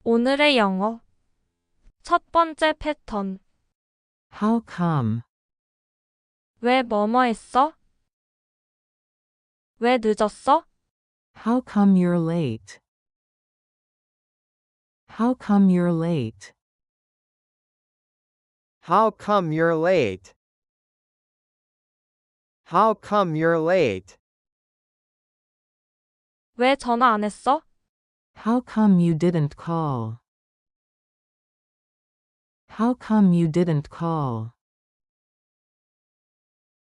오늘의 영어. 첫 번째 패턴. How come? 왜 뭐뭐 했어? 왜 늦었어? How come you're late? How come you're late? How come you're late? How come you're late? 왜 전화 안 했어? How come you didn't call? How come you didn't call?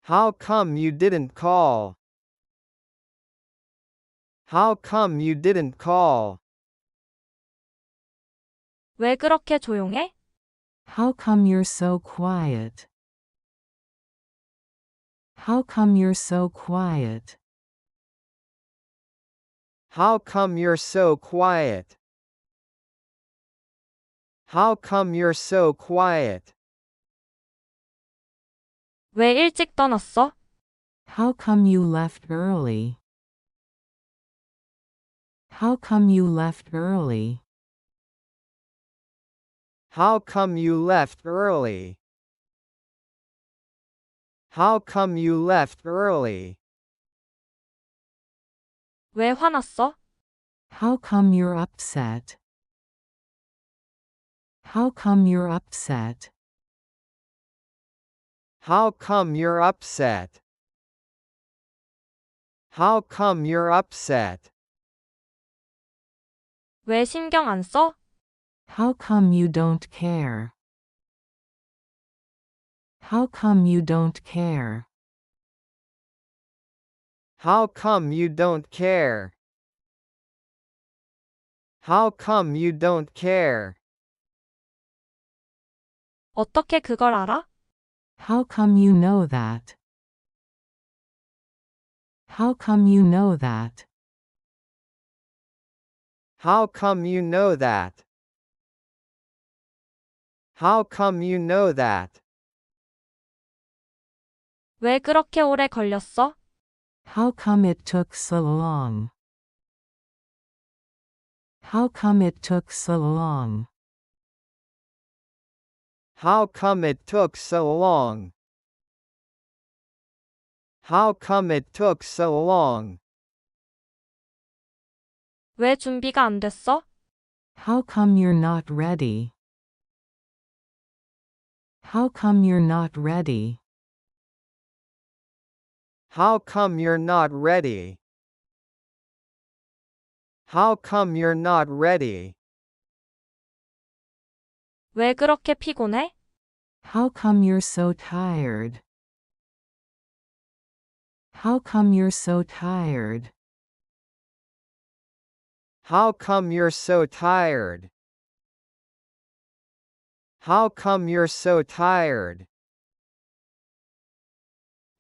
How come you didn't call? How come you didn't call? 왜 그렇게 조용해? How come you're so quiet? How come you're so quiet? How come you're so quiet? How come you're so quiet? 왜 일찍 떠났어? How come you left early? How come you left early? How come you left early? How come you left early? 왜 화났어? How come you're upset? How come you're upset? How come you're upset? How come you're upset? 왜 신경 안 써? How come you don't care? How come you don't care? How come you don't care? How come you don't care? 어떻게 그걸 알아? How come you know that? How come you know that? How come you know that? How come you know that? 왜 그렇게 오래 걸렸어? How come it took so long? How come it took so long? How come it took so long? How come it took so long? 왜 준비가 안 됐어? How come you're not ready? How come you're not ready? How come you're not ready? How come you're not ready? 왜 그렇게 피곤해? How come you're so tired? How come you're so tired? How come you're so tired? How come you're so tired?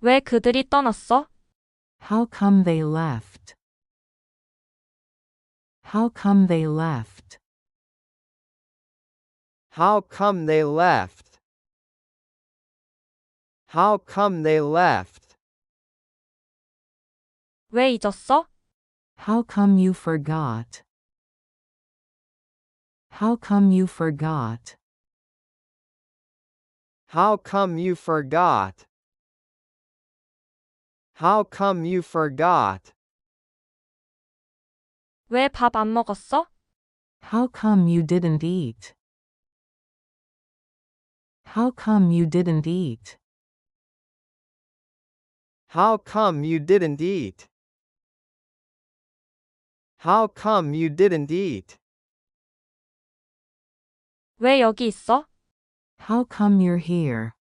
왜 그들이 떠났어? How come they left? How come they left? How come they left? How come they left? 왜 잊었어? How come you forgot? How come you forgot? How come you forgot? How come you forgot? 왜 밥 안 먹었어? How come you didn't eat? How come you didn't eat? How come you didn't eat? How come you didn't eat? 왜 여기 있어? How come you're here?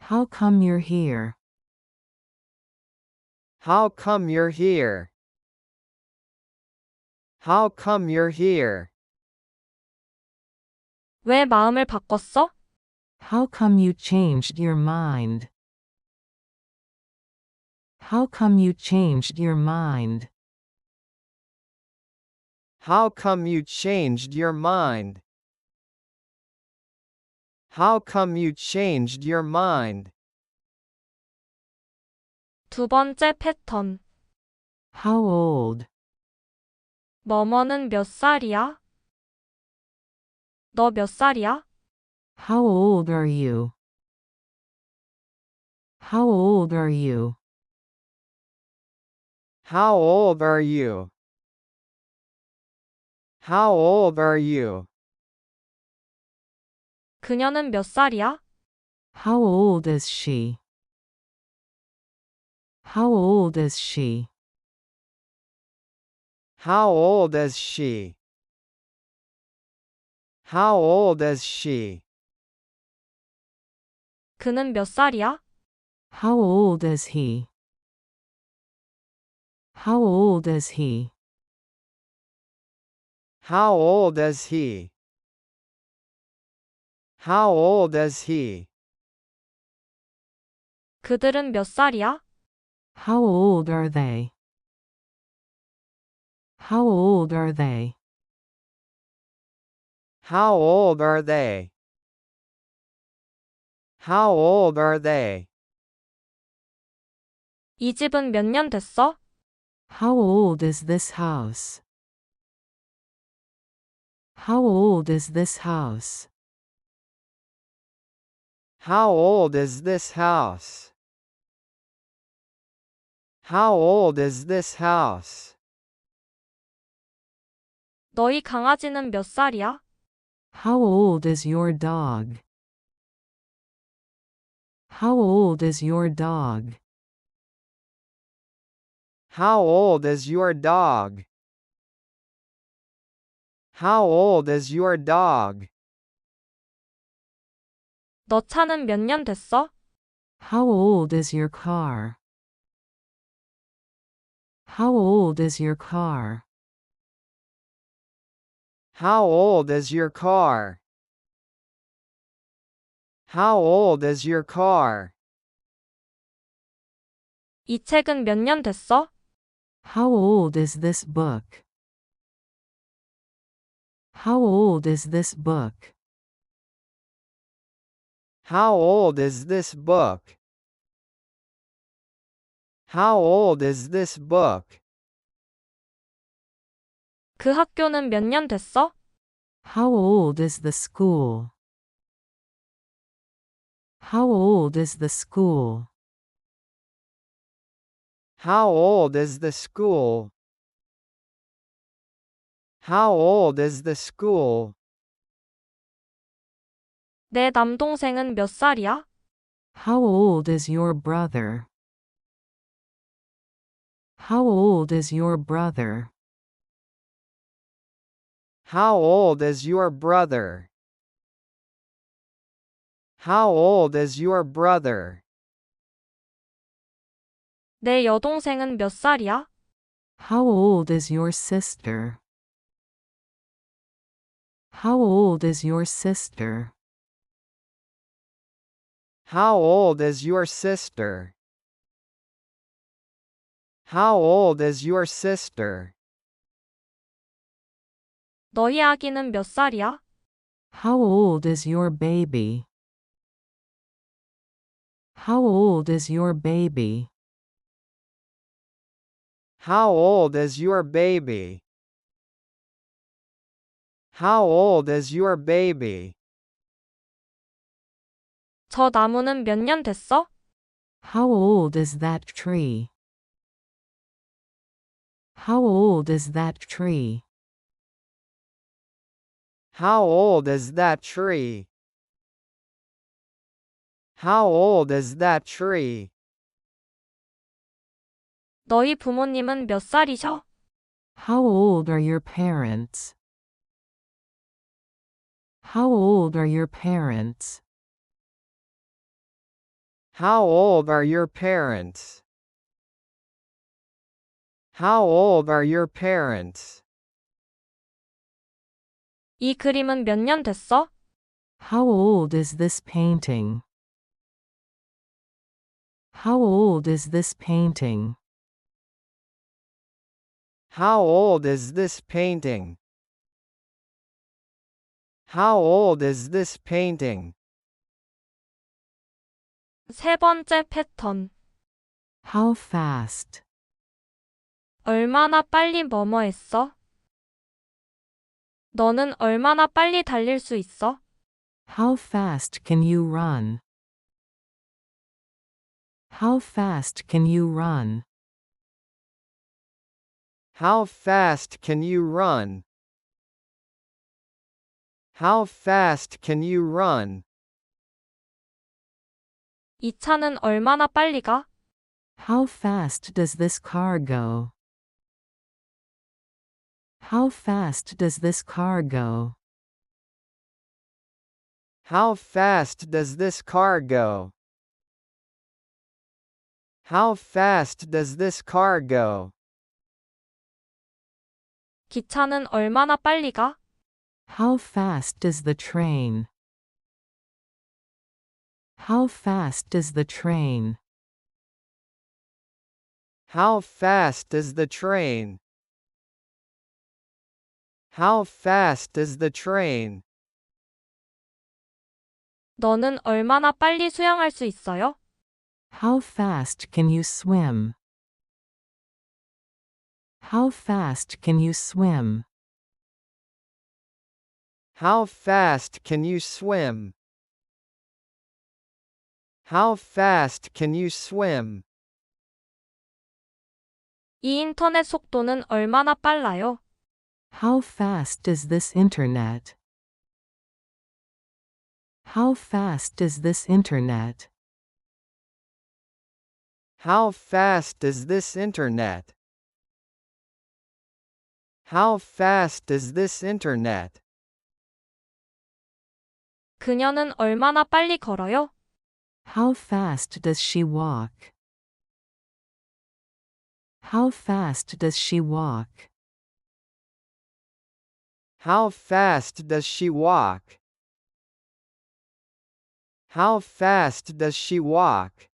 How come you're here? How come you're here? How come you're here? 왜 마음을 바꿨어? How come you changed your mind? How come you changed your mind? How come you changed your mind? How come you changed your mind? 두 번째 패턴. How old? 뭐뭐는 몇 살이야? 너 몇 살이야? How old are you? How old are you? How old are you? How old are you? 그녀는 몇 살이야? How old is she? How old is she? How old is she? How old is she? 그는 몇 살이야? How old is he? How old is he? How old is he? How old is he? 그들은 몇 살이야? How old are they? How old are they? How old are they? How old are they? 이 집은 몇 년 됐어? How old is this house? How old is this house? How old is this house? How old is this house? 너희 강아지는 몇 살이야? How old is your dog? How old is your dog? How old is your dog? How old is your dog? 너 차는 몇 년 됐어? How old is your car? How old is your car? How old is your car? How old is your car? 이 책은 몇 년 됐어? How old is this book? How old is this book? How old is this book? How old is this book? 그 학교는 몇 년 됐어? How old is the school? How old is the school? How old is the school? How old is the school? 내 남동생은 몇 살이야? How old is your brother? How old is your brother? How old is your brother? How old is your brother? 내 여동생은 몇 살이야? How old is your sister? How old is your sister? How old is your sister? How old is your sister? 너희 아기는 몇 살이야? How old is your baby? How old is your baby? How old is your baby? How old is your baby? 저 나무는 몇 년 됐어? How old is that tree? How old is that tree? How old is that tree? How old is that tree? 너희 부모님은 몇 살이셔? How old are your parents? How old are your parents? How old are your parents? How old are your parents? 이 그림은 몇 년 됐어? How old is this painting? How old is this painting? How old is this painting? How old is this painting? 세 번째 패턴. How fast? 얼마나 빨리 뭐뭐 했어? 너는 얼마나 빨리 달릴 수 있어? How fast can you run? How fast can you run? How fast can you run? How fast can you run? 이 차는 얼마나 빨리 가? How fast does this car go? How fast does this car go? How fast does this car go? How fast does this car go? 기차는 얼마나 빨리 가? How fast does the train? How fast does the train? How fast is the train? How fast is the train? 너는 얼마나 빨리 수영할 수 있어요? How fast can you swim? How fast can you swim? How fast can you swim? How fast can you swim? 이 인터넷 속도는 얼마나 빨라요? How fast is this internet? How fast is this internet? How fast is this internet? How fast is this internet? 그녀는 얼마나 빨리 걸어요? How fast does she walk? How fast does she walk? How fast does she walk? How fast does she walk?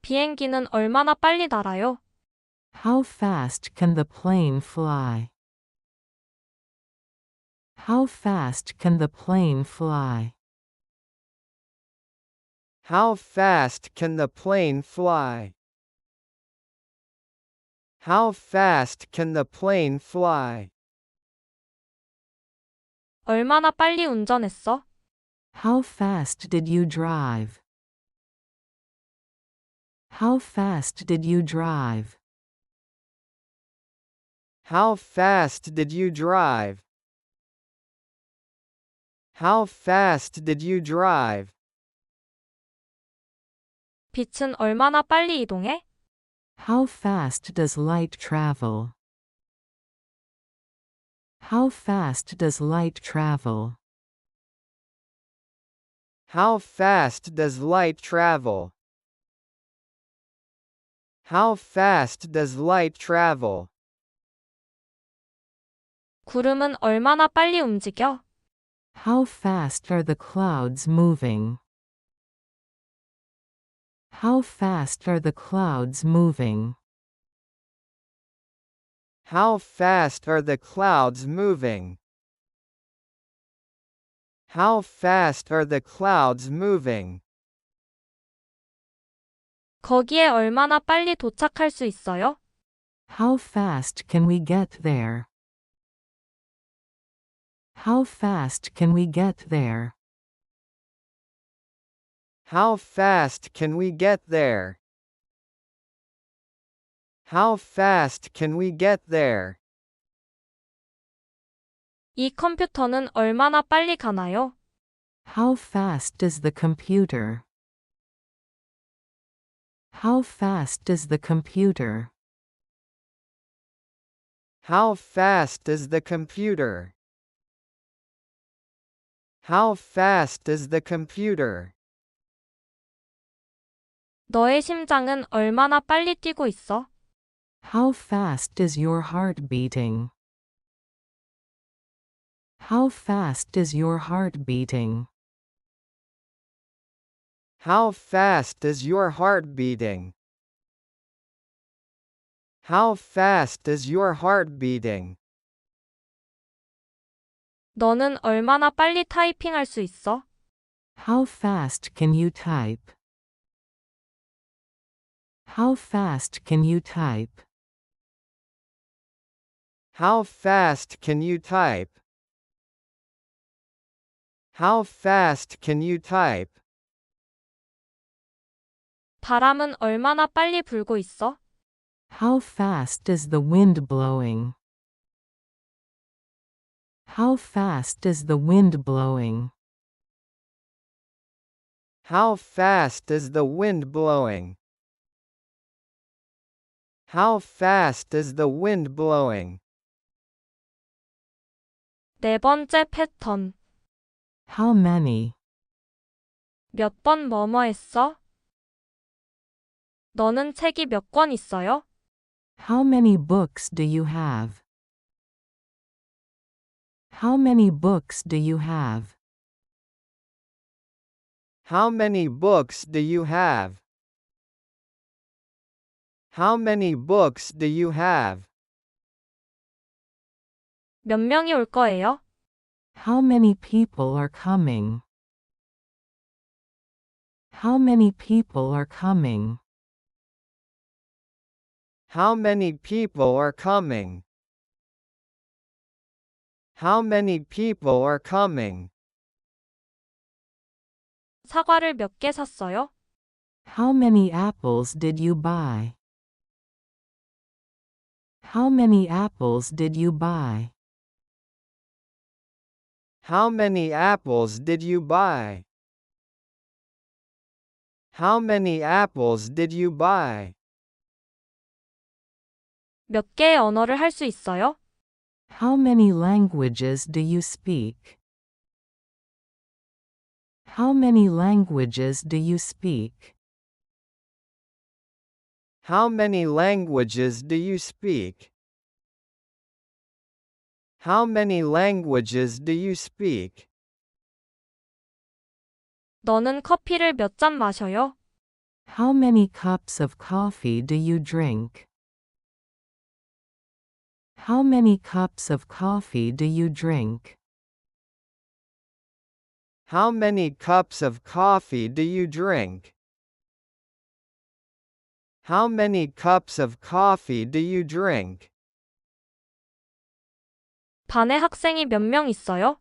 비행기는 얼마나 빨리 날아요? How fast can the plane fly? How fast can the plane fly? How fast can the plane fly? How fast can the plane fly? 얼마나 빨리 운전했어? How fast did you drive? How fast did you drive? How fast did you drive? How fast did you drive? 빛은 얼마나 빨리 이동해? How fast does light travel? How fast does light travel? How fast does light travel? How fast does light travel? 구름은 얼마나 빨리 움직여? How fast are the clouds moving? How fast are the clouds moving? How fast are the clouds moving? How fast are the clouds moving? 거기에 얼마나 빨리 도착할 수 있어요? How fast can we get there? How fast can we get there? How fast can we get there? How fast can we get there? 이 컴퓨터는 얼마나 빨리 가나요? How fast does the computer? How fast does the computer? How fast is the computer? How fast is the computer? 너의 심장은 얼마나 빨리 뛰고 있어? How fast is your heart beating? How fast is your heart beating? How fast is your heart beating? How fast is your heart beating? 너는 얼마나 빨리 타이핑할 수 있어? How fast can you type? How fast can you type? How fast can you type? How fast can you type? 바람은 얼마나 빨리 불고 있어? How fast is the wind blowing? How fast is the wind blowing? How fast is the wind blowing? How fast is the wind blowing? 네 번째 패턴. How many? 몇 번 뭐뭐 했어? 너는 책이 몇 권 있어요? How many books do you have? How many books do you have? How many books do you have? How many books do you have? 몇 명이 올 거예요? How many people are coming? How many people are coming? How many people are coming? How many people are coming? 사과를 몇 개 샀어요? How many apples did you buy? How many apples did you buy? How many apples did you buy? How many apples did you buy? 몇 개의 언어를 할 수 있어요? How many languages do you speak? How many languages do you speak? How many languages do you speak? How many languages do you speak? 너는 커피를 몇 잔 마셔요? How many cups of coffee do you drink? How many cups of coffee do you drink? How many cups of coffee do you drink? How many cups of coffee do you drink? 반에 학생이 몇 명 있어요?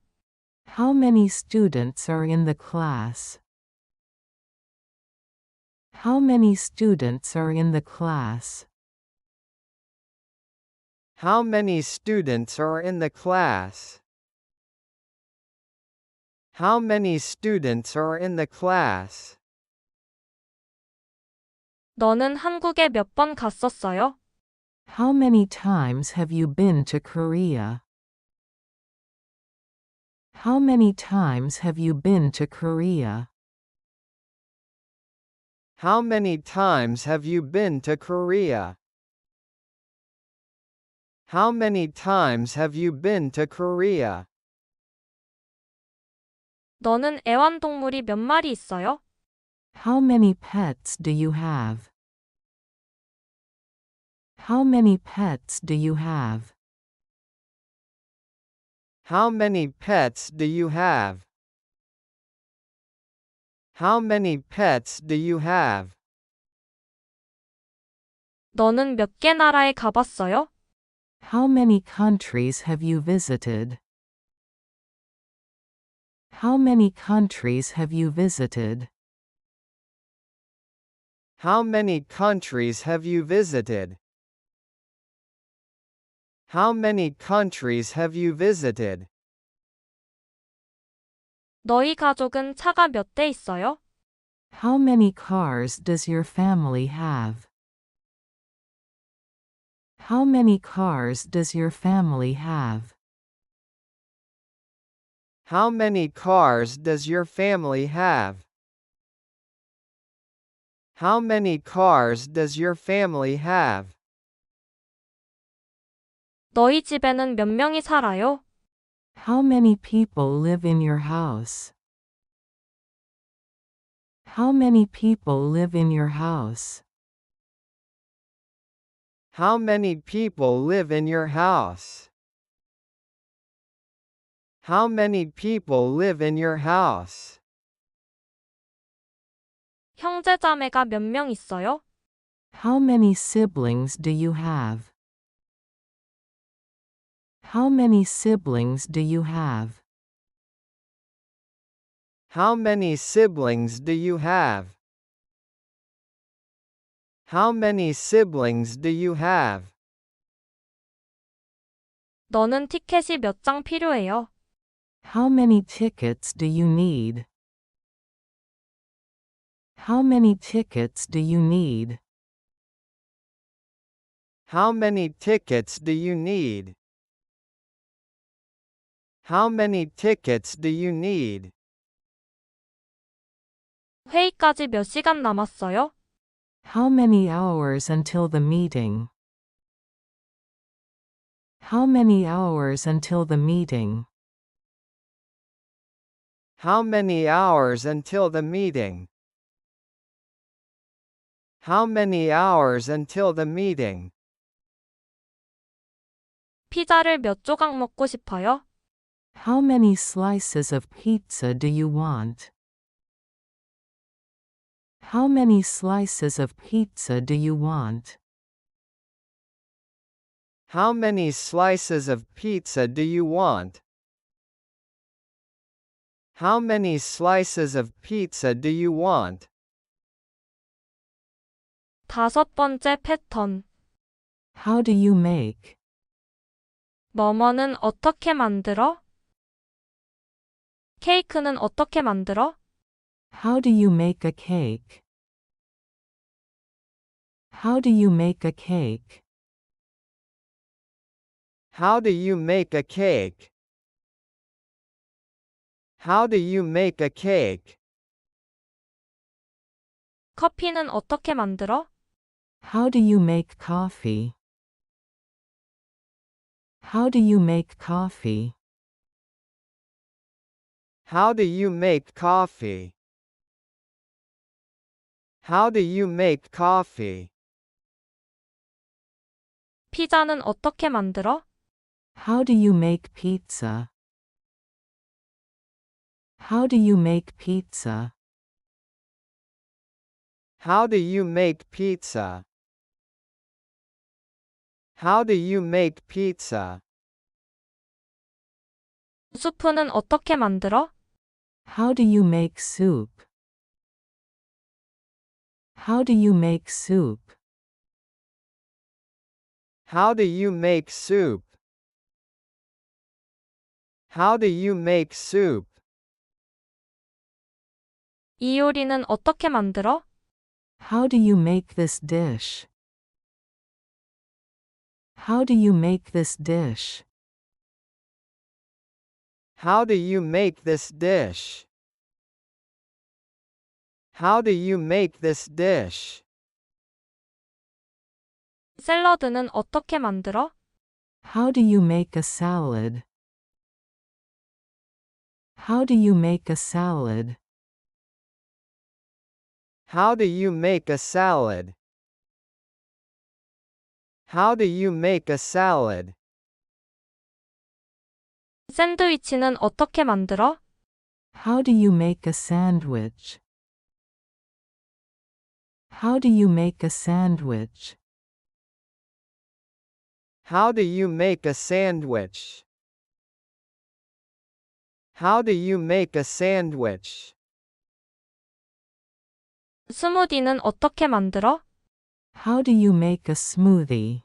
How many students are in the class? How many students are in the class? How many students are in the class? How many students are in the class? 너는 한국에 몇 번 갔었어요? How many times have you been to Korea? How many times have you been to Korea? How many times have you been to Korea? How many times have you been to Korea? 너는 애완동물이 몇 마리 있어요? How many pets do you have? How many pets do you have? How many pets do you have? How many pets do you have? 너는 몇 개 나라에 가봤어요? How many countries have you visited? How many countries have you visited? How many countries have you visited? How many countries have you visited? 너희 가족은 차가 몇 대 있어요? How many cars does your family have? How many cars does your family have? How many cars does your family have? How many cars does your family have? 너희 집에는 몇 명이 살아요? How many people live in your house? How many people live in your house? How many people live in your house? How many people live in your house? 형제자매가 몇 명 있어요? How many siblings do you have? How many siblings do you have? How many siblings do you have? How many siblings do you have? 너는 티켓이 몇 장 필요해요? How many tickets do you need? How many tickets do you need? How many tickets do you need? How many tickets do you need? 회의까지 몇 시간 남았어요? How many hours until the meeting? How many hours until the meeting? How many hours until the meeting? How many hours until the meeting? 피자를 몇 조각 먹고 싶어요? How many slices of pizza do you want? How many slices of pizza do you want? How many slices of pizza do you want? How many slices of pizza do you want? 다섯 번째 패턴. How do you make? 뭐뭐는 어떻게 만들어? 케이크는 어떻게 만들어? How do you make a cake? How do you make a cake? How do you make a cake? How do you make a cake? 커피는 어떻게 만들어? How do you make coffee? How do you make coffee? How do you make coffee? How do you make coffee? 피자는 어떻게 만들어? How do you make pizza? How do you make pizza? How do you make pizza? How do you make pizza? 수프는 어떻게 만들어? How do you make soup? How do you make soup? How do you make soup? How do you make soup? 이 요리는 어떻게 만들어? How do you make this dish? How do you make this dish? How do you make this dish? How do you make this dish? 샐러드는 어떻게 만들어? How do you make a salad? How do you make a salad? How do you make a salad? How do you make a salad? 샌드위치는 어떻게 만들어? How do you make a sandwich? How do you make a sandwich? How do you make a sandwich? How do you make a sandwich? 스무디는 어떻게 만들어? How do you make a smoothie?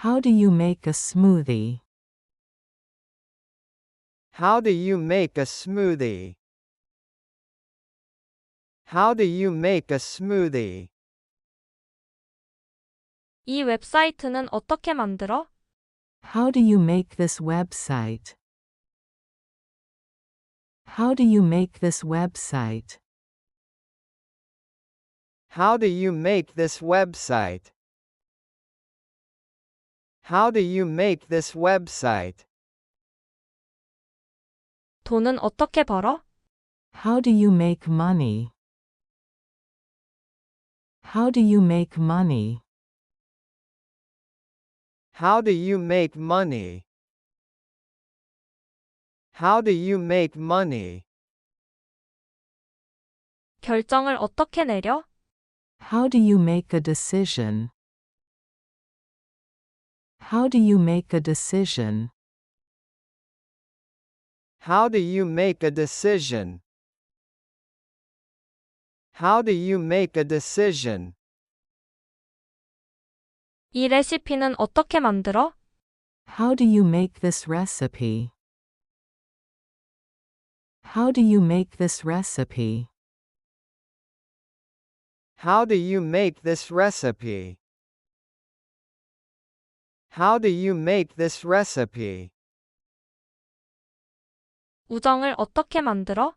How do you make a smoothie? How do you make a smoothie? How do you make a smoothie? 이 웹사이트는 어떻게 만들어? How do you make this website? How do you make this website? How do you make this website? How do you make this website? 돈은 어떻게 벌어? How do you make money? How do you make money? How do you make money? How do you make money? 결정을 어떻게 내려? How do you make a decision? How do you make a decision? How do you make a decision? How do you make a decision? 이 레시피는 어떻게 만들어? How do you make this recipe? How do you make this recipe? How do you make this recipe? How do you make this recipe? 우정을 어떻게 만들어?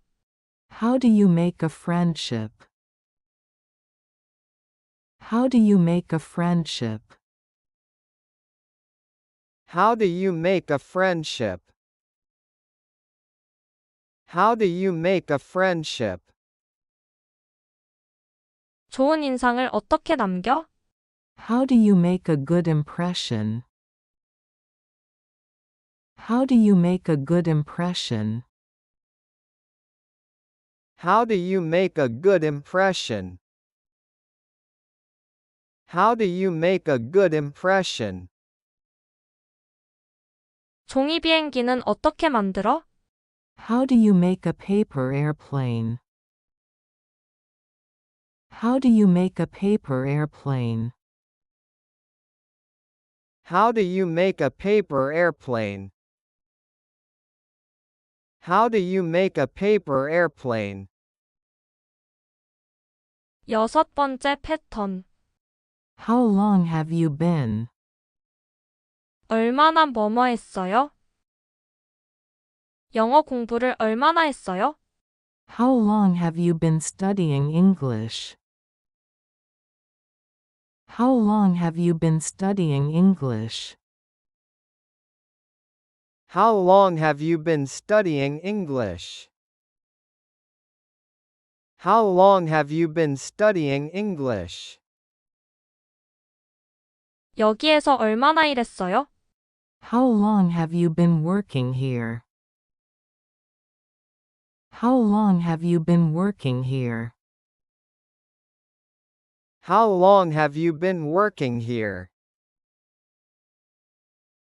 How do you make a friendship? How do you make a friendship? How do you make a friendship? How do you make a friendship? 좋은 인상을 어떻게 남겨? How do you make a good impression? How do you make a good impression? How do you make a good impression? How do you make a good impression? 종이 비행기는 어떻게 만들어? How do you make a paper airplane? How do you make a paper airplane? How do you make a paper airplane? How do you make a paper airplane? 여섯 번째 패턴. How long have you been? 얼마나 뭐뭐 했어요? 영어 공부를 얼마나 했어요? How long have you been studying English? How long have you been studying English? How long have you been studying English? How long have you been studying English? 여기에서 얼마나 일했어요? How long have you been working here? How long have you been working here? How long have you been working here?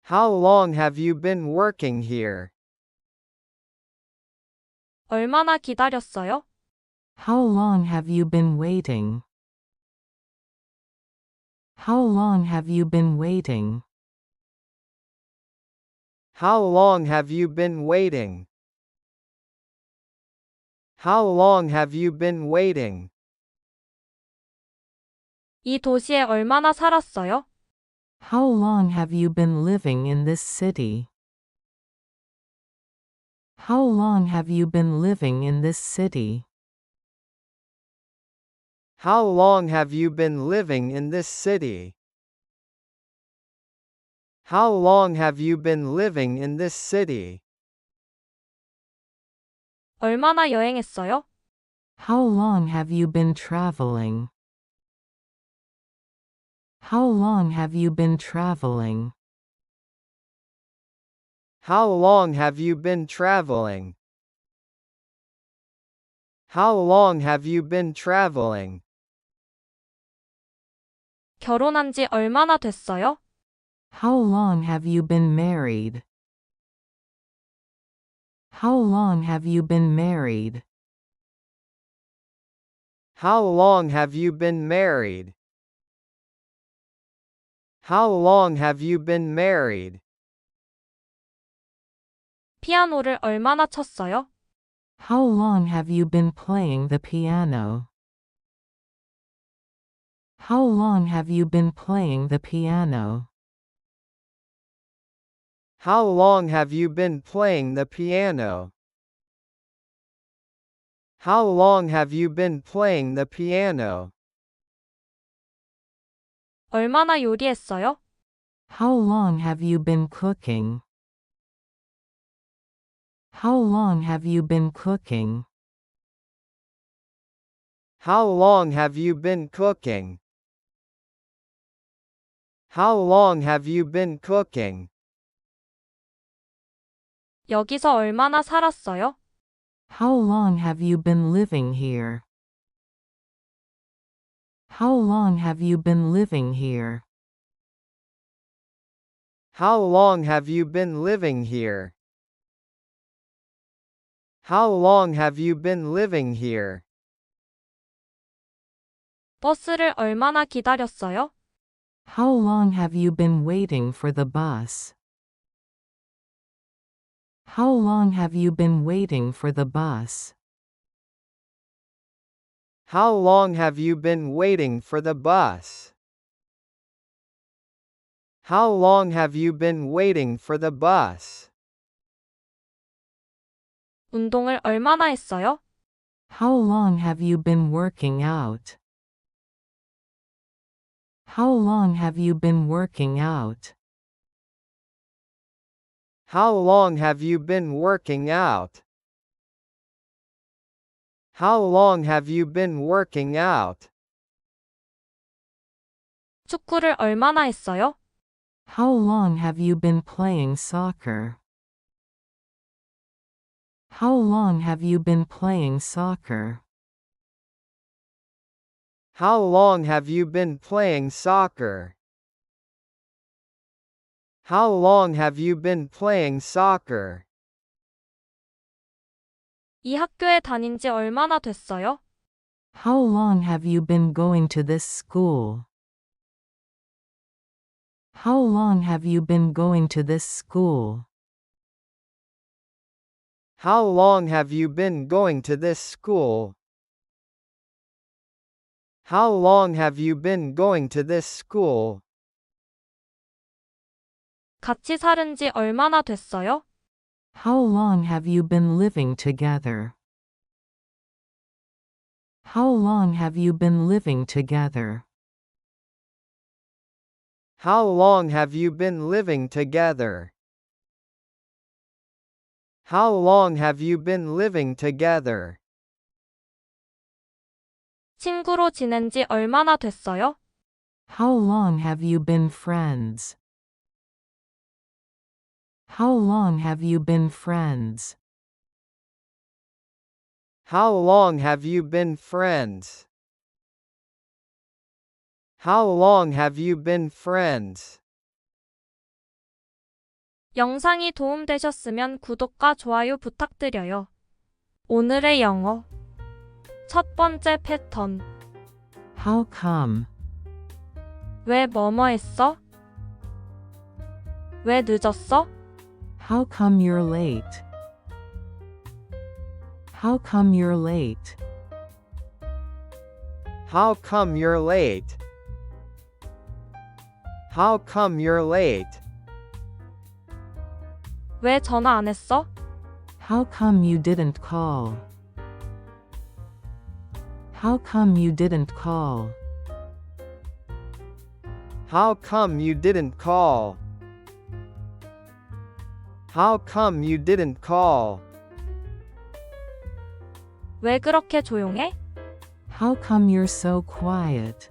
How long have you been working here? 얼마나 기다렸어요? How long have you been waiting? How long have you been waiting? How long have you been waiting? How long have you been waiting? 이 도시에 얼마나 살았어요? How long have you been living in this city? How long have you been living in this city? How long have you been living in this city? How long have you been living in this city? 얼마나 여행했어요? How long have you been traveling? How long have you been traveling? How long have you been traveling? How long have you been traveling? 결혼한 지 얼마나 됐어요? How long have you been married? How long have you been married? How long have you been married? How long have you been married? 피아노를 얼마나 쳤어요? How long have you been playing the piano? How long have you been playing the piano? How long have you been playing the piano? How long have you been playing the piano? 얼마나 요리했어요? How long have you been cooking? How long have you been cooking? How long have you been cooking? How long have you been cooking? 여기서 얼마나 살았어요? How long have you been living here? How long have you been living here? How long have you been living here? How long have you been living here? 버스를 얼마나 기다렸어요? How long have you been waiting for the bus? How long have you been waiting for the bus? How long have you been waiting for the bus? How long have you been waiting for the bus? 운동을 얼마나 했어요? How long have you been working out? How long have you been working out? How long have you been working out? How long have you been working out? 축구를 얼마나 했어요? How long have you been playing soccer? How long have you been playing soccer? How long have you been playing soccer? How long have you been playing soccer? 이 학교에 다닌 지 얼마나 됐어요? How long have you been going to this school? How long have you been going to this school? How long have you been going to this school? How long have you been going to this school? 같이 살은 지 얼마나 됐어요? How long have you been living together? How long have you been living together? How long have you been living together? How long have you been living together? 친구로 지낸 지 얼마나 됐어요? How long have you been friends? How long have you been friends? How long have you been friends? How long have you been friends? 영상이 도움되셨으면 구독과 좋아요 부탁드려요. 오늘의 영어. 첫 번째 패턴. How come? 왜 뭐뭐 했어? 왜 늦었어? How come you're late? How come you're late? How come you're late? How come you're late? 왜 전화 안 했어? How come you didn't call? How come you didn't call? How come you didn't call? How come you didn't call? 왜 그렇게 조용해? How come you're so quiet?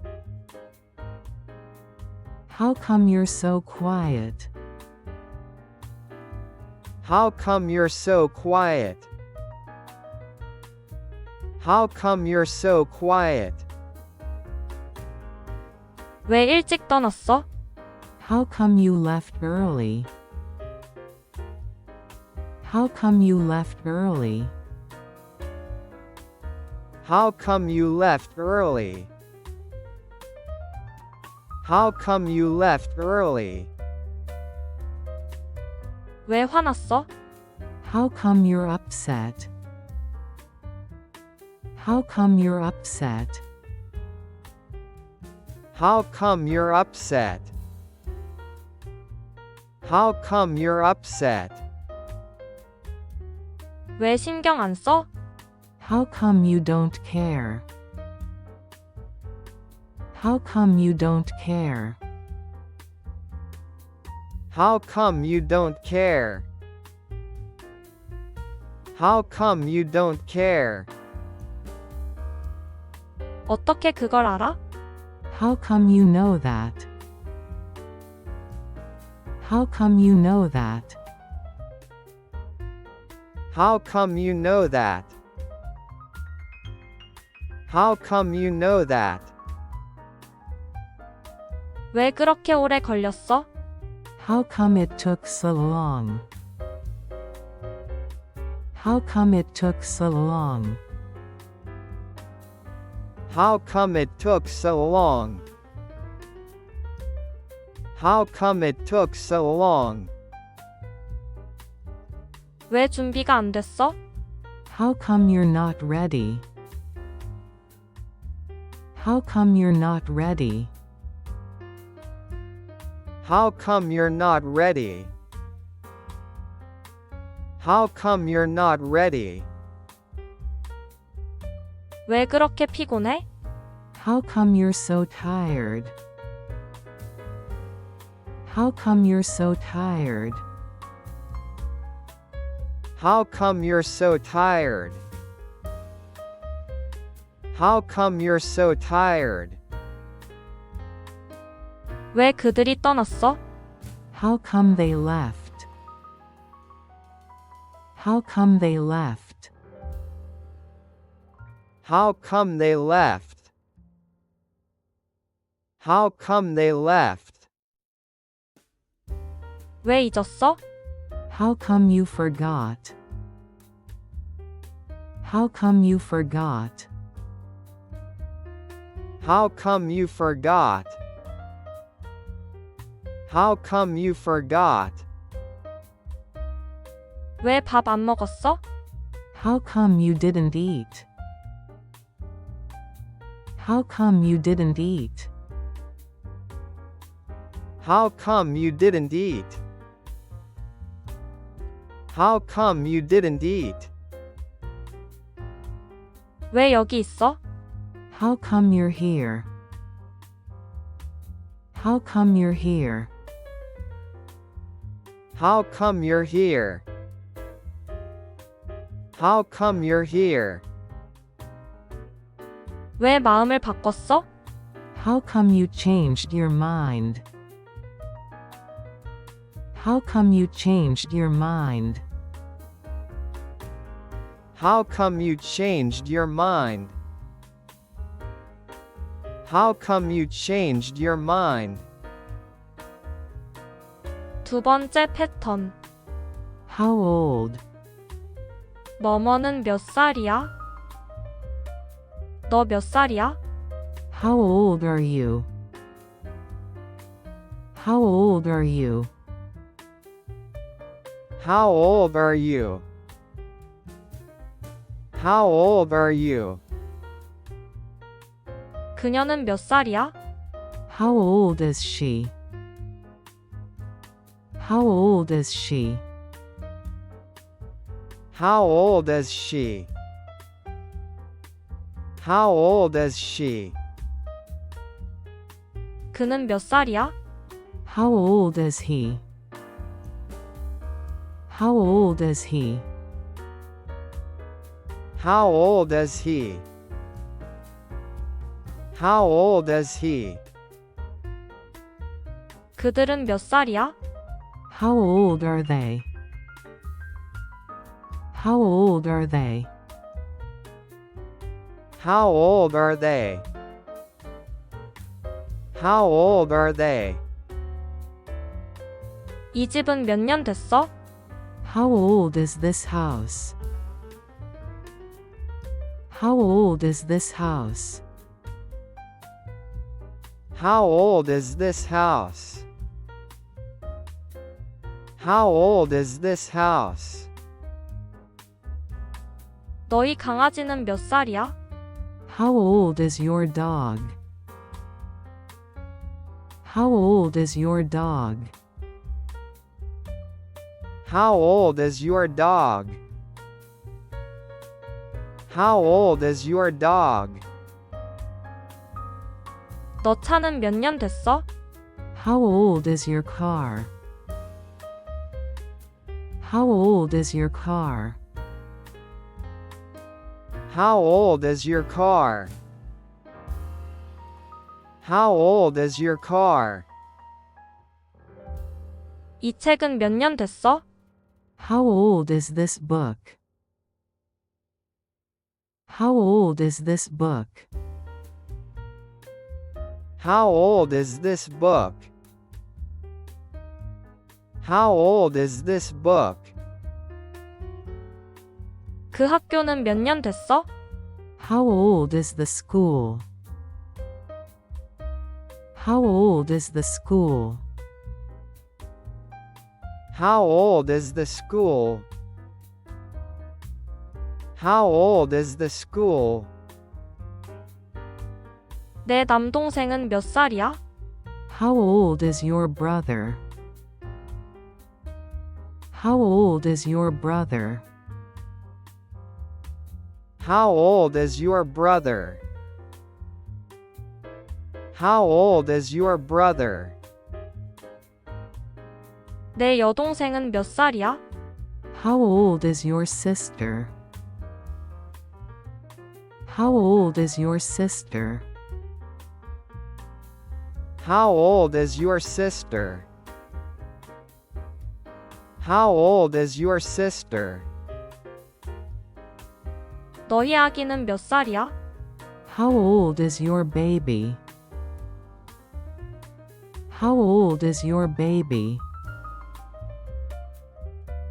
How come you're so quiet? How come you're so quiet? How come you're so quiet? 왜 일찍 떠났어? How come you left early? How come you left early? How come you left early? How come you left early? 왜 화났어? How come you're upset? How come you're upset? How come you're upset? How come you're upset? 왜 신경 안 써? How come you don't care? How come you don't care? How come you don't care? How come you don't care? 어떻게 그걸 알아? How come you know that? How come you know that? How come you know that? How come you know that? 왜 그렇게 오래 걸렸어? How come it took so long? How come it took so long? How come it took so long? How come it took so long? 왜 준비가 안 됐어? How come you're not ready? How come you're not ready? How come you're not ready? How come you're not ready? 왜 그렇게 피곤해? How come you're so tired? How come you're so tired? How come you're so tired? How come you're so tired? 왜 그들이 떠났어? How come they left? How come they left? How come they left? How come they left? 왜 잊었어? How come you forgot? How come you forgot? How come you forgot? How come you forgot? 왜 밥 안 먹었어? How come you didn't eat? How come you didn't eat? How come you didn't eat? How come you didn't eat? 왜 여기 있어? How come you're here? How come you're here? How come you're here? How come you're here? 왜 마음을 바꿨어? How come you changed your mind? How come you changed your mind? How come you changed your mind? How come you changed your mind? 두 번째 패턴. How old? 뭐뭐는 몇 살이야? 너 몇 살이야? How old are you? How old are you? How old are you? How old are you? 그녀는 몇 살이야? How old is she? How old is she? How old is she? How old is she? 그는 몇 살이야? How old is he? How old is he? How old is he? How old is he? 그들은 몇 살이야? How old are they? How old are they? How old are they? How old are they? 이 집은 몇 년 됐어? How old is this house? How old is this house? How old is this house? How old is this house? 너희 강아지는 몇 살이야? How old is your dog? How old is your dog? How old is your dog? How old is your dog? 너 차는 몇 년 됐어? How old is your car? How old is your car? How old is your car? How old is your car? 이 책은 몇 년 됐어? How old is this book? How old is this book? How old is this book? How old is this book? 그 학교는 몇 년 됐어? How old is the school? How old is the school? How old is the school? How old is the school? 내 남동생은 몇 살이야? How old is your brother? How old is your brother? How old is your brother? How old is your brother? 내 여동생은 몇 살이야? How old is your sister? How old is your sister? How old is your sister? How old is your sister? 너희 아기는 몇 살이야? How old is your baby? How old is your baby?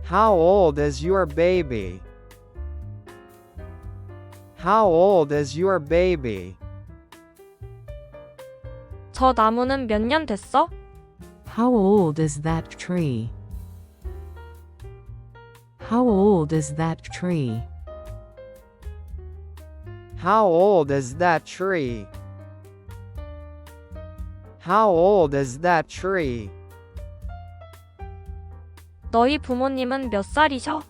How old is your baby? How old is your baby? 저 나무는 몇 년 됐어? How old is that tree? How old is that tree? How old is that tree? How old is that tree? 너희 부모님은 몇 살이셔?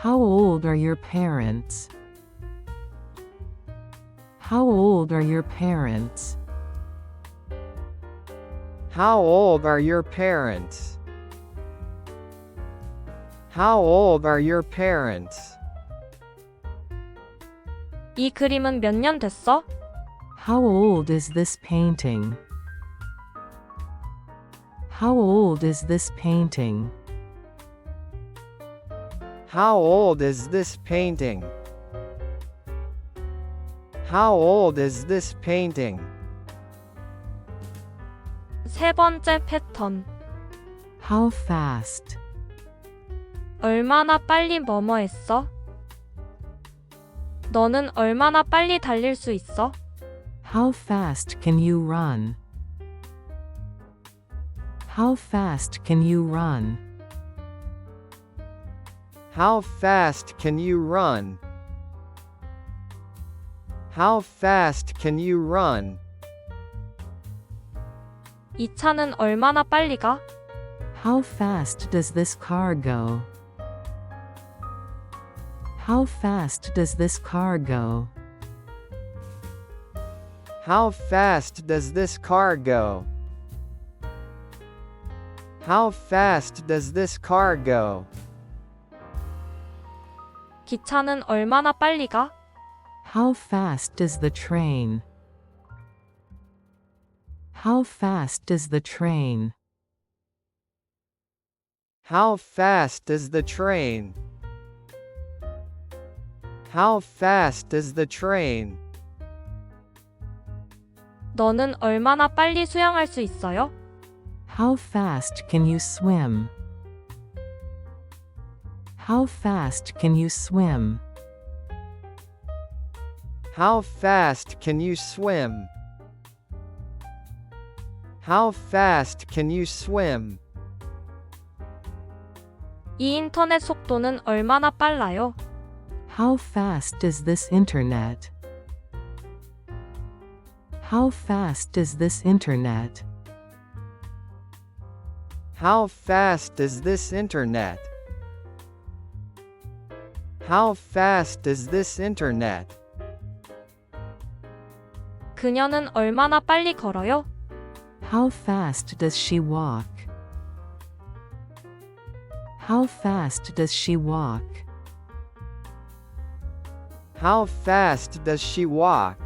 How old are your parents? How old are your parents? How old are your parents? How old are your parents? 이 그림은 몇 년 됐어? How old is this painting? How old is this painting? How old is this painting? How old is this painting? 세 번째 패턴. How fast? 얼마나 빨리 뭐뭐 했어? 너는 얼마나 빨리 달릴 수 있어? How fast can you run? How fast can you run? How fast can you run? How fast can you run? 이 차는 얼마나 빨리 가? How fast does this car go? How fast does this car go? How fast does this car go? How fast does this car go? 기차는 얼마나 빨리 가? How fast does the train? How fast does the train? How fast is the train? How fast is the train? 너는 얼마나 빨리 수영할 수 있어요? How fast can you swim? How fast can you swim? How fast can you swim? How fast can you swim? 이 인터넷 속도는 얼마나 빨라요? How fast is this internet? How fast is this internet? How fast is this internet? How fast is this internet? 그녀는 얼마나 빨리 걸어요? How fast does she walk? How fast does she walk? How fast does she walk?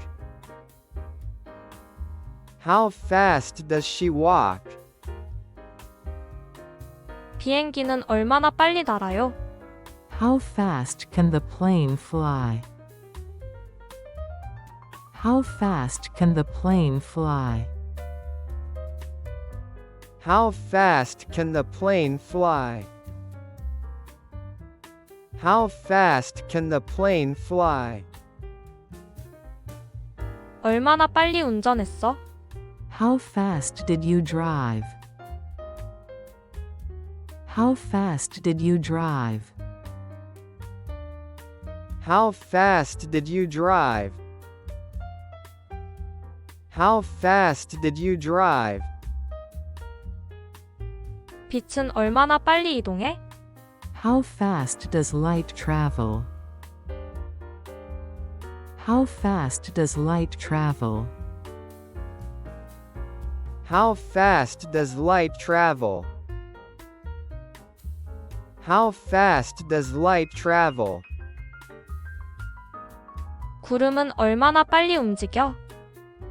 How fast does she walk? 비행기는 얼마나 빨리 날아요? How fast can the plane fly? How fast can the plane fly? How fast can the plane fly? How fast can the plane fly? 얼마나 빨리 운전했어? How fast did you drive? How fast did you drive? How fast did you drive? How fast did you drive? 빛은 얼마나 빨리 이동해? How fast does light travel? How fast does light travel? How fast does light travel? How fast does light travel? 구름은 얼마나 빨리 움직여?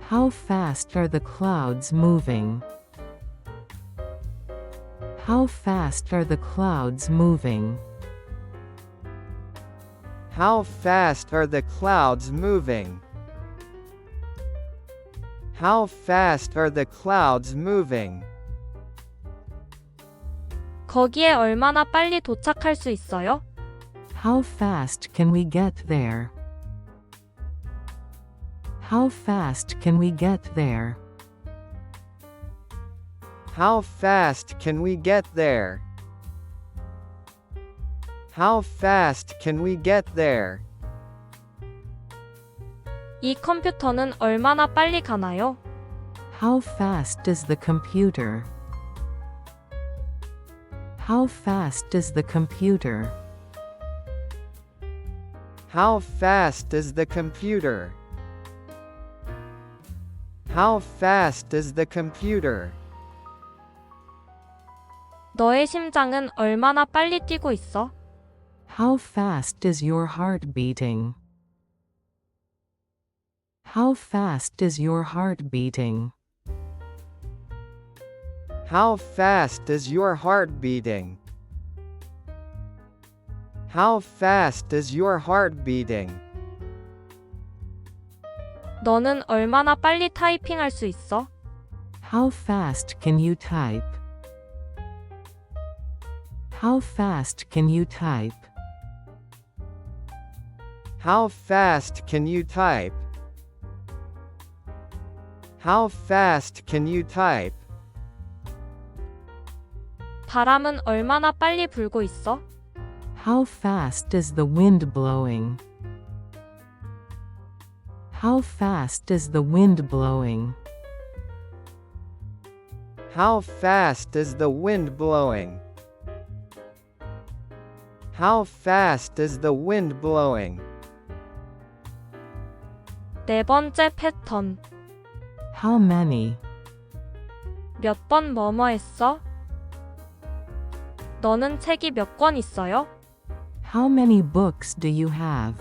How fast are the clouds moving? How fast are the clouds moving? How fast are the clouds moving? How fast are the clouds moving? 거기에 얼마나 빨리 도착할 수 있어요? How fast can we get there? How fast can we get there? How fast can we get there? How fast can we get there? 이 컴퓨터는 얼마나 빨리 가나요? How fast is the computer? How fast is the computer? How fast is the computer? How fast is the computer? 너의 심장은 얼마나 빨리 뛰고 있어? How fast is your heart beating? How fast is your heart beating? How fast is your heart beating? How fast is your heart beating? 너는 얼마나 빨리 타이핑할 수 있어? How fast can you type? How fast can you type? How fast can you type? How fast can you type? 바람은 얼마나 빨리 불고 있어? How fast is the wind blowing? How fast is the wind blowing? How fast is the wind blowing? How fast is the wind blowing? 네 번째 패턴. How many? 몇 번 뭐뭐 했어? 너는 책이 몇 권 있어요? How many books do you have?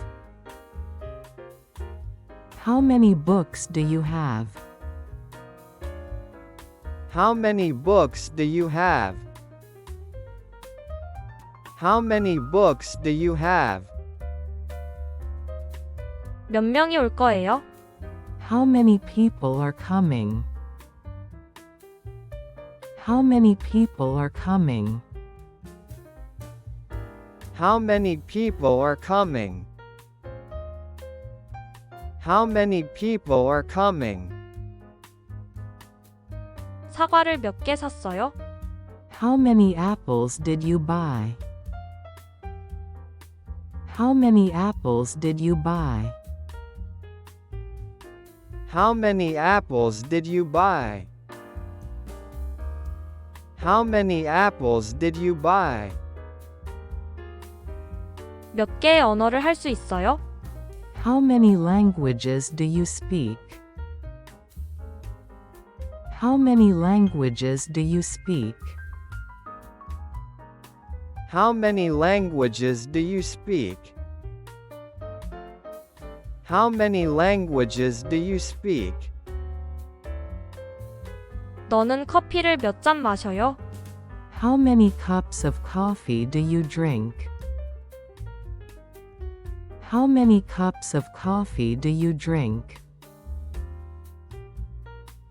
How many books do you have? How many books do you have? How many books do you have? 몇 명이 올 거예요? How many people are coming? How many people are coming? How many people are coming? How many people are coming? 사과를 몇 개 샀어요? How many apples did you buy? How many apples did you buy? How many apples did you buy? How many apples did you buy? 몇 개의 언어를 할 수 있어요? How many languages do you speak? How many languages do you speak? How many languages do you speak? How many languages do you speak? 너는 커피를 몇 잔 마셔요? How many cups of coffee do you drink? How many cups of coffee do you drink?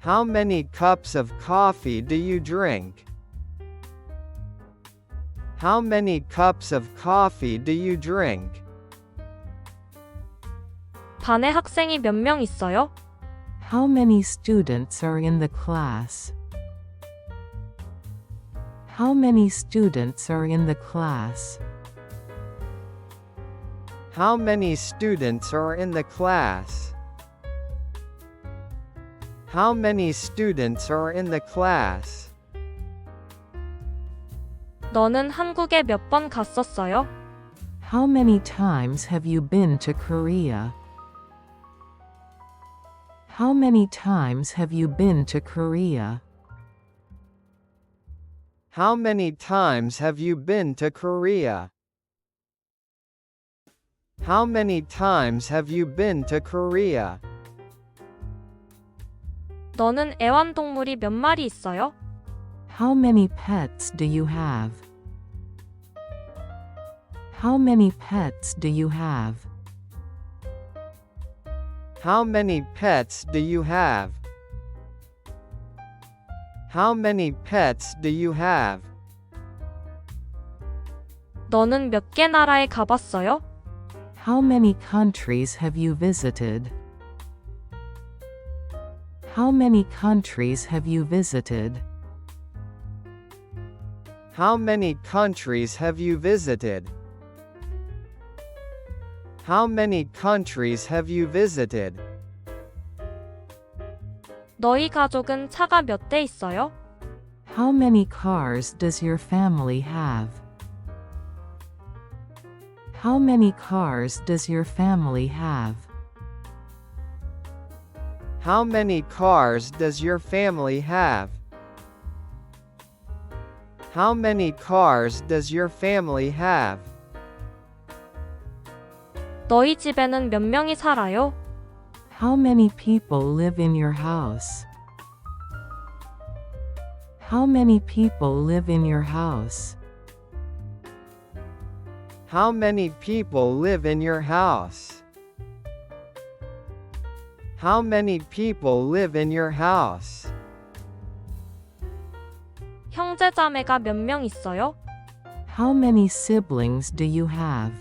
How many cups of coffee do you drink? How many cups of coffee do you drink? 반에 학생이 몇 명 있어요? How many students are in the class? How many students are in the class? How many students are in the class? How many students are in the class? 너는 한국에 몇 번 갔었어요? How many times have you been to Korea? How many times have you been to Korea? How many times have you been to Korea? How many times have you been to Korea? 너는 애완동물이 몇 마리 있어요? How many pets do you have? How many pets do you have? How many pets do you have? How many pets do you have? 너는 몇 개 나라에 가봤어요? How many countries have you visited? How many countries have you visited? How many countries have you visited? How many countries have you visited? 너희 가족은 차가 몇 대 있어요? How many cars does your family have? How many cars does your family have? How many cars does your family have? How many cars does your family have? 너희 집에는 몇 명이 살아요? How many people live in your house? How many people live in your house? How many people live in your house? How many people live in your house? 형제자매가 몇 명 있어요? How many siblings do you have?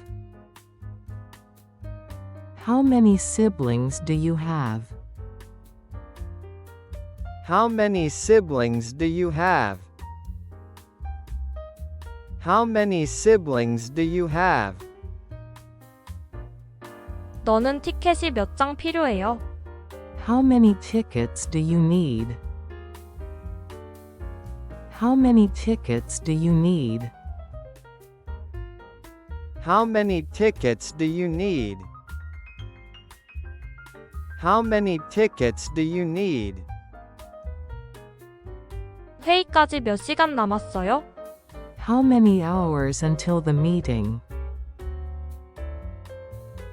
How many siblings do you have? How many siblings do you have? How many siblings do you have? 너는 티켓이 몇 장 필요해요? How many tickets do you need? How many tickets do you need? How many tickets do you need? How many tickets do you need? 회의까지 몇 시간 남았어요? How many hours until the meeting?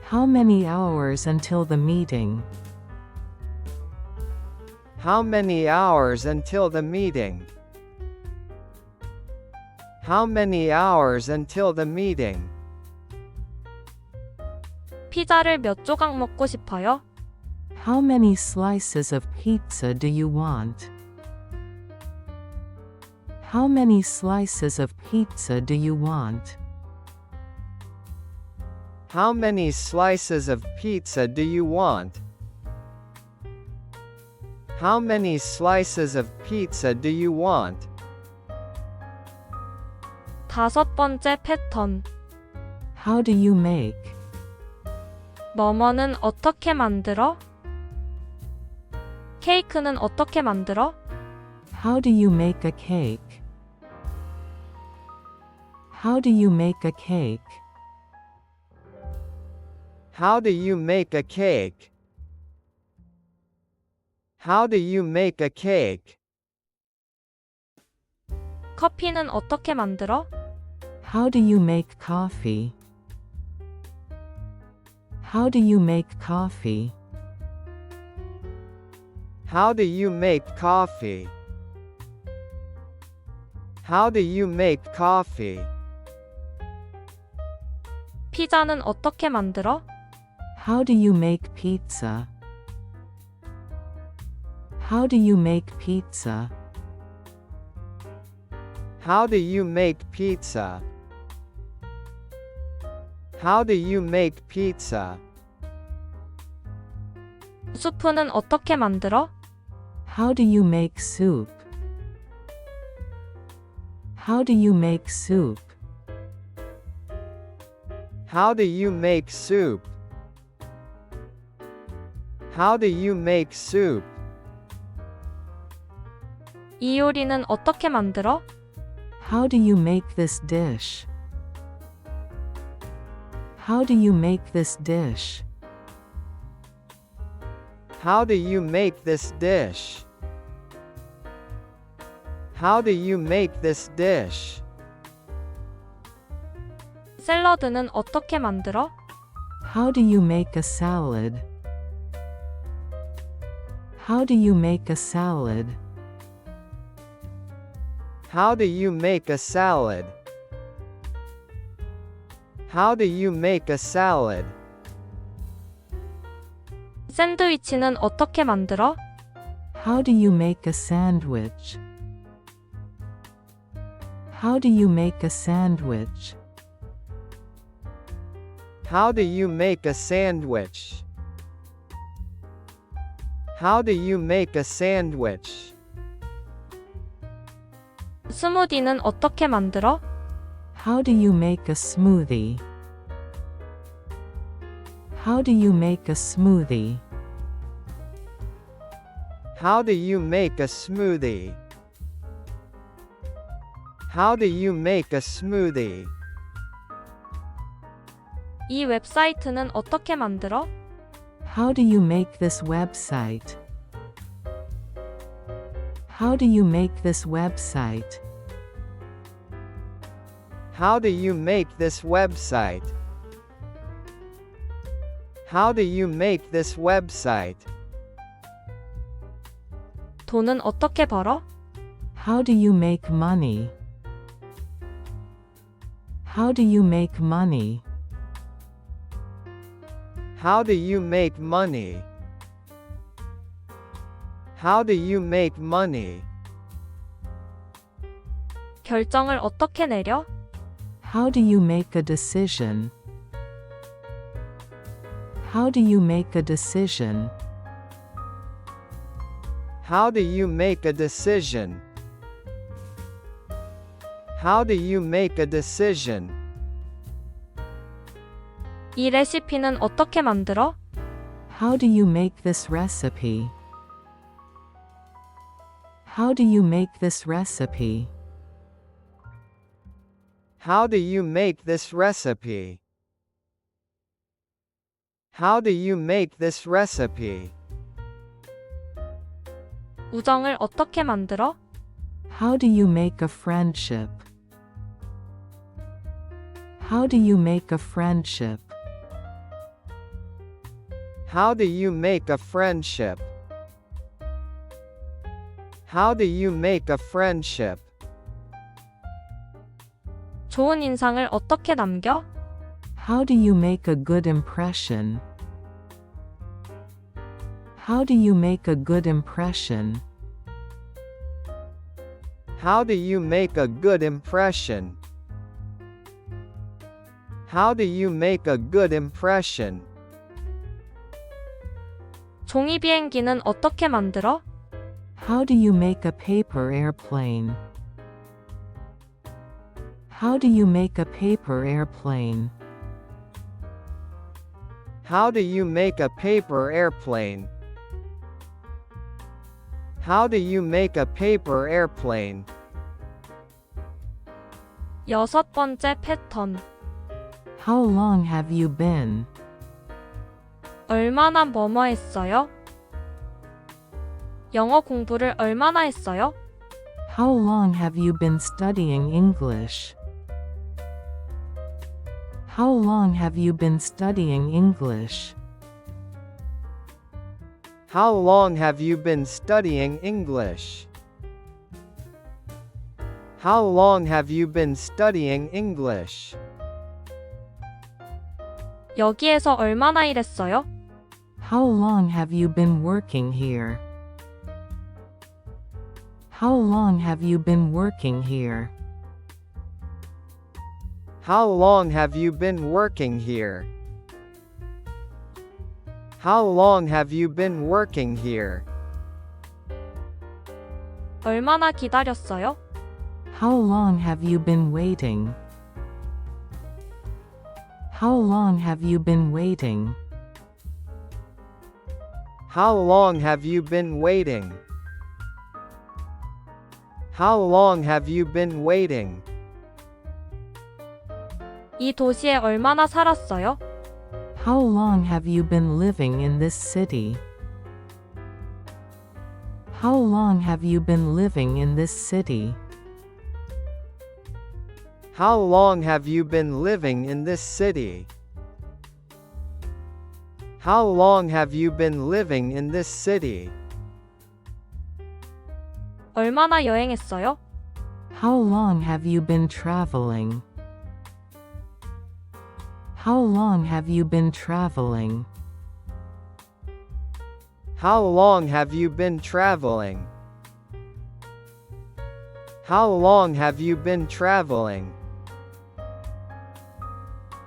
How many hours until the meeting? How many hours until the meeting? How many hours until the meeting? 피자를 몇 조각 먹고 싶어요? How many slices of pizza do you want? How many slices of pizza do you want? How many slices of pizza do you want? How many slices of pizza do you want? 다섯 번째 패턴. How do you make? 뭐뭐는 어떻게 만들어? 케이크는 어떻게 만들어? How do you make a cake? How do you make a cake? How do you make a cake? How do you make a cake? 커피는 어떻게 만들어? How do you make coffee? How do you make coffee? How do you make coffee? How do you make coffee? 피자는 어떻게 만들어? How do you make pizza? How do you make pizza? How do you make pizza? How do you make pizza? 수프는 어떻게 만들어? How do you make soup? How do you make soup? How do you make soup? How do you make soup? 이 요리는 어떻게 만들어? How do you make this dish? How do you make this dish? How do you make this dish? How do you make this dish? 샐러드는 어떻게 만들어? How do you make a salad? How do you make a salad? How do you make a salad? How do you make a salad? 샌드위치는 어떻게 만들어? How do you make a sandwich? How do you make a sandwich? How do you make a sandwich? How do you make a sandwich? 스무디는 어떻게 만들어? How do you make a smoothie? How do you make a smoothie? How do you make a smoothie? How do you make a smoothie? 이 웹사이트는 어떻게 만들어? How do you make this website? How do you make this website? How do you make this website? How do you make this website? 돈은 어떻게 벌어? How do you make money? How do you make money? How do you make money? How do you make money? 결정을 어떻게 내려? How do you make a decision? How do you make a decision? How do you make a decision? How do you make a decision? 이 레시피는 어떻게 만들어? How do you make this recipe? How do you make this recipe? How do you make this recipe? How do you make this recipe? 우정을 어떻게 만들어? How do you make a friendship? How do you make a friendship? How do you make a friendship? How do you make a friendship? 좋은 인상을 어떻게 남겨? How do you make a good impression? How do you make a good impression? How do you make a good impression? How do you make a good impression? 종이 비행기는 어떻게 만들어? How do you make a paper airplane? How do you make a paper airplane? How do you make a paper airplane? How do you make a paper airplane? 여섯 번째 패턴. How long have you been? 얼마나 뭐뭐 했어요? 영어 공부를 얼마나 했어요? How long have you been studying English? How long have you been studying English? How long have you been studying English? How long have you been studying English? 여기에서 얼마나 일했어요? How long have you been working here? How long have you been working here? How long have you been working here? How long have you been working here? 얼마나 기다렸어요? How long have you been waiting? How long have you been waiting? How long have you been waiting? How long have you been waiting? 이 도시에 얼마나 살았어요? How long have you been living in this city? How long have you been living in this city? How long have you been living in this city? How long have you been living in this city? 얼마나 여행했어요? How long have you been traveling? How long have you been traveling? How long have you been traveling? How long have you been traveling?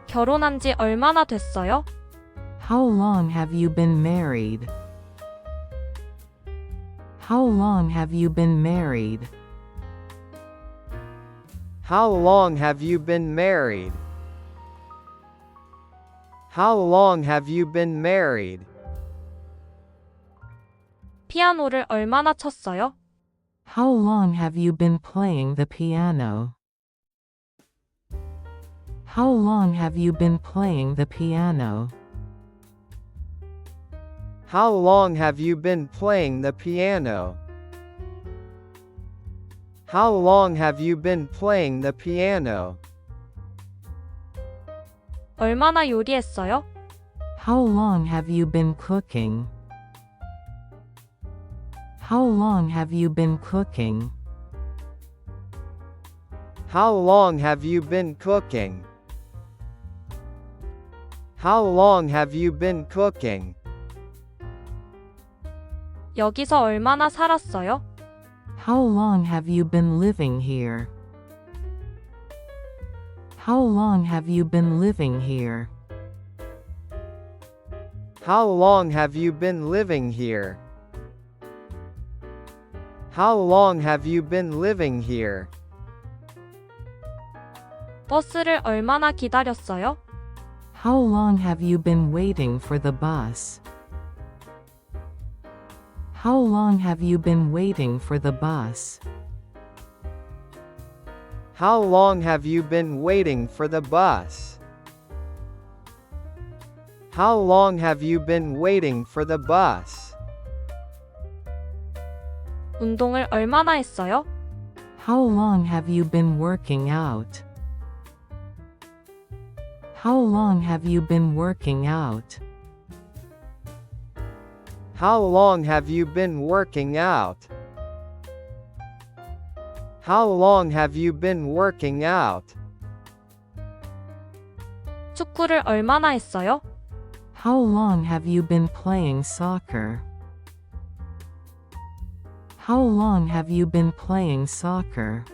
결혼한 지 얼마나 됐어요? How long have you been married? How long have you been married? How long have you been married? How long have you been married? 피아노를 얼마나 쳤어요? How long have you been playing the piano? How long have you been playing the piano? How long have you been playing the piano? How long have you been playing the piano? 얼마나 요리했어요? How long have you been cooking? How long have you been cooking? How long have you been cooking? How long have you been cooking? 여기서 얼마나 살았어요? How long have you been living here? How long have you been living here? How long have you been living here? How long have you been living here? 버스를 얼마나 기다렸어요? How long have you been waiting for the bus? How long have you been waiting for the bus? How long have you been waiting for the bus? How long have you been waiting for the bus? 운동을 얼마나 했어요? How long have you been working out? How long have you been working out? How long have you been working out? How long have you been working out? 축구를 얼마나 했어요? How long have you been playing soccer? How long have you been playing soccer?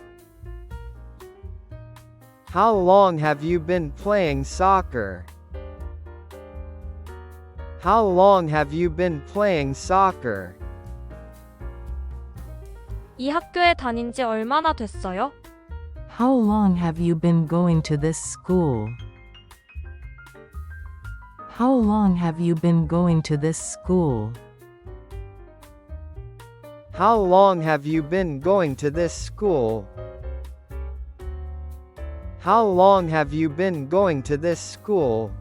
How long have you been playing soccer? How long have you been playing soccer? 이 학교에 다닌 지 얼마나 됐어요? How long have you been going to this school? How long have you been going to this school? How long have you been going to this school? How long have you been going to this school?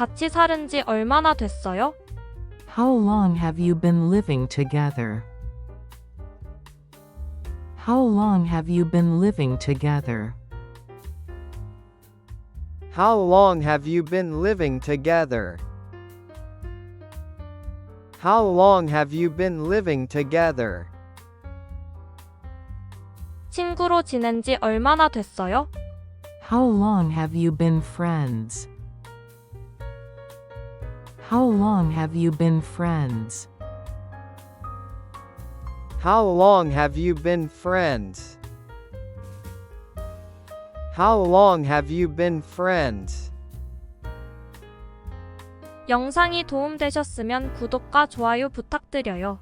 같이 살은 지 얼마나 됐어요? How long have you been living together? How long have you been living together? How long have you been living together? How long have you been living together? 친구로 지낸 지 얼마나 됐어요? How long have you been friends? How long have you been friends? How long have you been friends? How long have you been friends? 영상이 도움되셨으면 구독과 좋아요 부탁드려요.